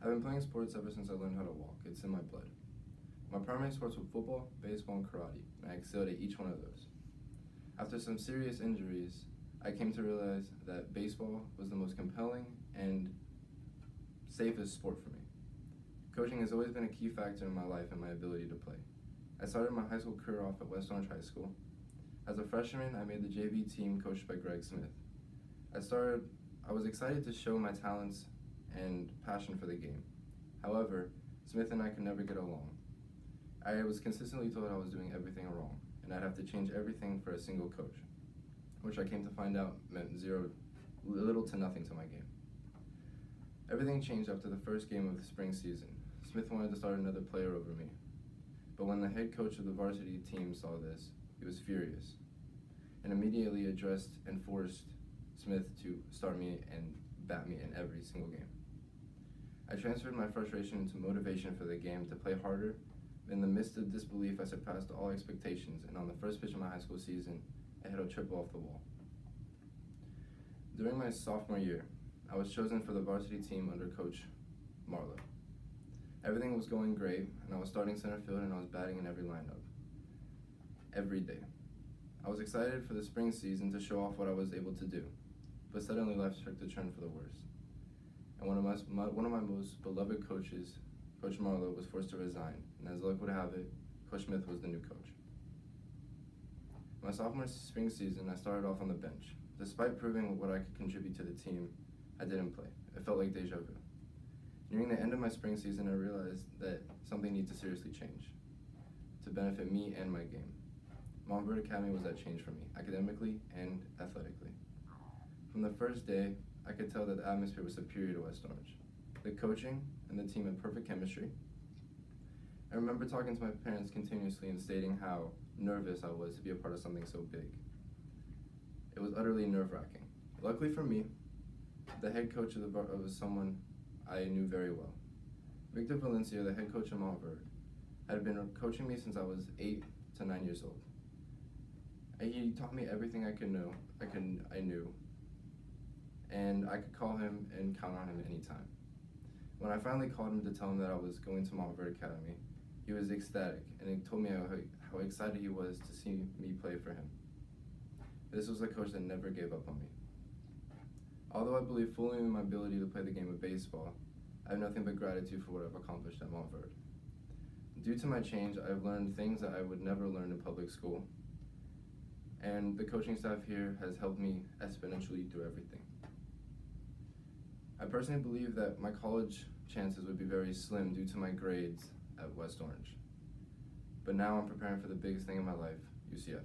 I've been playing sports ever since I learned how to walk. It's in my blood. My primary sports were football, baseball, and karate, and I excelled at each one of those. After some serious injuries, I came to realize that baseball was the most compelling and safest sport for me. Coaching has always been a key factor in my life and my ability to play. I started my high school career off at West Orange High School. As a freshman, I made the JV team coached by Greg Smith. I was excited to show my talents and passion for the game. However, Smith and I could never get along. I was consistently told I was doing everything wrong, and I'd have to change everything for a single coach, which I came to find out meant little to nothing to my game. Everything changed after the first game of the spring season. Smith wanted to start another player over me, but when the head coach of the varsity team saw this, he was furious and immediately addressed and forced Smith to start me and bat me in every single game. I transferred my frustration into motivation for the game to play harder. In the midst of disbelief, I surpassed all expectations, and on the first pitch of my high school season, I hit a triple off the wall. During my sophomore year, I was chosen for the varsity team under Coach Marlowe. Everything was going great, and I was starting center field and I was batting in every lineup, every day. I was excited for the spring season to show off what I was able to do, but suddenly life took the turn for the worse. And one of my most beloved coaches, Coach Marlowe, was forced to resign, and as luck would have it, Coach Smith was the new coach. My sophomore spring season, I started off on the bench. Despite proving what I could contribute to the team, I didn't play. It felt like deja vu. Nearing the end of my spring season, I realized that something needed to seriously change to benefit me and my game. Montverde Academy was that change for me, academically and athletically. From the first day, I could tell that the atmosphere was superior to West Orange. The coaching and the team had perfect chemistry. I remember talking to my parents continuously and stating how nervous I was to be a part of something so big. It was utterly nerve-wracking. Luckily for me, the head coach was someone I knew very well. Victor Valencia, the head coach of Montverde, had been coaching me since I was 8 to 9 years old. He taught me everything I knew, and I could call him and count on him at any time. When I finally called him to tell him that I was going to Montverde Academy, he was ecstatic, and he told me how excited he was to see me play for him. This was a coach that never gave up on me. Although I believe fully in my ability to play the game of baseball, I have nothing but gratitude for what I've accomplished at Montverde. Due to my change, I've learned things that I would never learn in public school, and the coaching staff here has helped me exponentially through everything. I personally believe that my college chances would be very slim due to my grades at West Orange. But now I'm preparing for the biggest thing in my life, UCF.